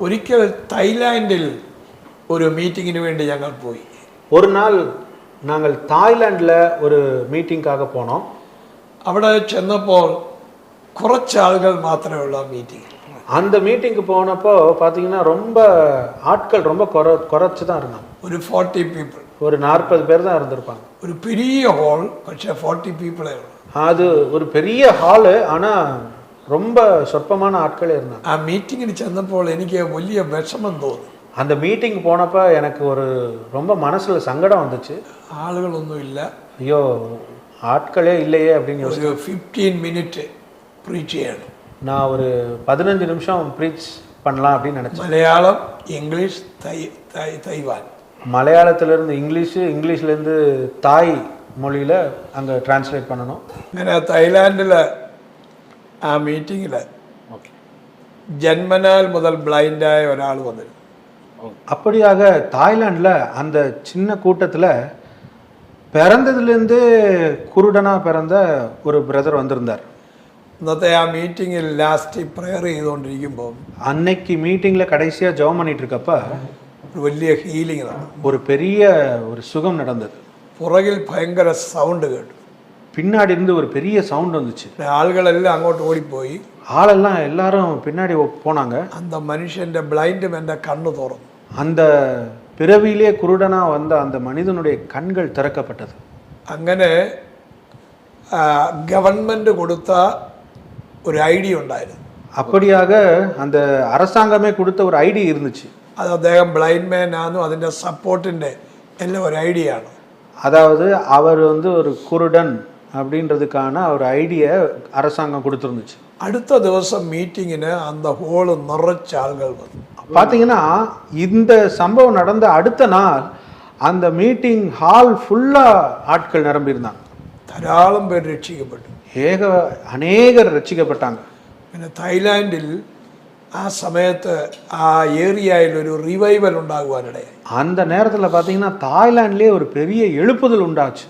ഒരിക്കൽ തായ്ലാൻഡിൽ ഒരു മീറ്റിങ്ങിന് വേണ്ടി ഞങ്ങൾ പോയി. ഒരു നാൾ நாங்கள் தாய்லாண்டில் ஒரு மீட்டிங்காக போனோம். അവിടെ ചെന്നപ്പോൾ കുറച്ച് ആളുകൾ മാത്രമേ ഉള്ള മീറ്റിംഗ്. அந்த மீட்டிங்க்கு போனப்போ பார்த்தீங்கன்னா ரொம்ப ஆட்கள் ரொம்ப குறைச்சு தான் இருந்தாங்க. ஒரு 40 people, ஒரு 40 பேர் தான் இருந்திருப்பாங்க. ஒரு பெரிய ஹால், പക്ഷേ 40 people. அது ஒரு பெரிய ஹாலு, ஆனால் ரொம்ப சொற்பமான ஆட்களே இருந்தாங்க. ആ മീറ്റിങ്ങിന് ചെന്നപ്പോൾ എനിക്ക് വലിയ വിഷമം തോന്നി. அந்த மீட்டிங் போனப்போ எனக்கு ஒரு ரொம்ப மனசில் சங்கடம் வந்துச்சு. ஆளுகளொന്നും இல்ல, ஐயோ ஆட்களே இல்லையே அப்படின்னு ஒரு 15 minutes ப்ரீச் செய்யணும். நான் ஒரு 15 நிமிஷம் ப்ரீச் பண்ணலாம் அப்படின்னு நினச்சேன். Malayalam, English, Taiwan. மலையாளத்திலேருந்து இங்கிலீஷு, இங்கிலீஷ்லேருந்து தாய் மொழியில் அங்கே டிரான்ஸ்லேட் பண்ணணும். അങ്ങനെ തായ്ലാൻഡിൽ ആ മീറ്റിങ്ങിൽ ജന്മനാൽ മുതൽ ബ്ലൈൻഡായ ഒരാൾ വന്നിരുന്നു. அப்படியாக தாய்லாண்டில் அந்த சின்ன கூட்டத்தில் பிறந்ததுலேருந்து குருடனாக பிறந்த ஒரு பிரதர் வந்திருந்தார். ഇന്നത്തെ ആ മീറ്റിങ്ങിൽ ലാസ്റ്റ് പ്രയർ ചെയ്തുകൊണ്ടിരിക്കുമ്പോൾ அன்னைக்கு மீட்டிங்கில் கடைசியாக ஜெபம் பண்ணிட்டு இருக்கப்ப ഒരു വലിയ ഹീലിംഗ് നടന്നു. ஒரு பெரிய ஒரு சுகம் நடந்தது. പുറകിൽ ഭയങ്കര സൗണ്ട് കേട്ടു. பின்னாடி இருந்து ஒரு பெரிய சவுண்ட் வந்துச்சு. ആളുകളെല്ലാം അങ്ങോട്ട് ഓടിപ്പോയി. ஆளெல்லாம் எல்லாரும் பின்னாடி போனாங்க. அந்த மனுஷന്റെ ബ്ലൈൻഡ് മെന്റെ കണ്ണു തുറന്നു. அந்த பிறவியிலே குருடனா வந்த அந்த மனிதனுடைய கண்கள் திறக்கப்பட்டது. അങ്ങനെ ഗവൺമെന്റ് കൊടുത്ത ஒரு ஐடியா ഉണ്ടായിരുന്നു. அப்படியாக அந்த அரசாங்கமே கொடுத்த ஒரு ஐடியா இருந்துச்சு. அது അദ്ദേഹം ബ്ലൈൻഡ് மேன் ആണെന്നും അതിന്റെ സപ്പോർട്ടിന്റെ എല്ലാം ഒരു ஐடியா ആണ്. அதாவது அவர் வந்து ஒரு குருடன் அப்படின்றதுக்கான ஒரு ஐடியா அரசாங்கம் கொடுத்துருந்துச்சு. அடுத்த ദിവസം மீட்டிங்கிന് அந்த ஹோல் நிறைச்ச ஆள்கள் வந்து பார்த்தீங்கன்னா இந்த சம்பவம் நடந்த அடுத்த நாள் அந்த மீட்டிங் ஹால் ஃபுல்லாக ஆட்கள் நிரம்பியிருந்தாங்க. ധാരാളം പേർ രക്ഷിക്കപ്പെട്ടു. அநேகர் ரட்சிக்கப்பட்டாங்க. പിന്നെ തായ്ലാൻഡിൽ ആ സമയത്ത് ആ ഏരിയയിൽ ഒരു റിവൈവൽ ഉണ്ടാകുവാനിടയായി. அந்த நேரத்தில் பார்த்தீங்கன்னா தாய்லாண்ட்லேயே ஒரு பெரிய எழுப்புதல் உண்டாச்சு.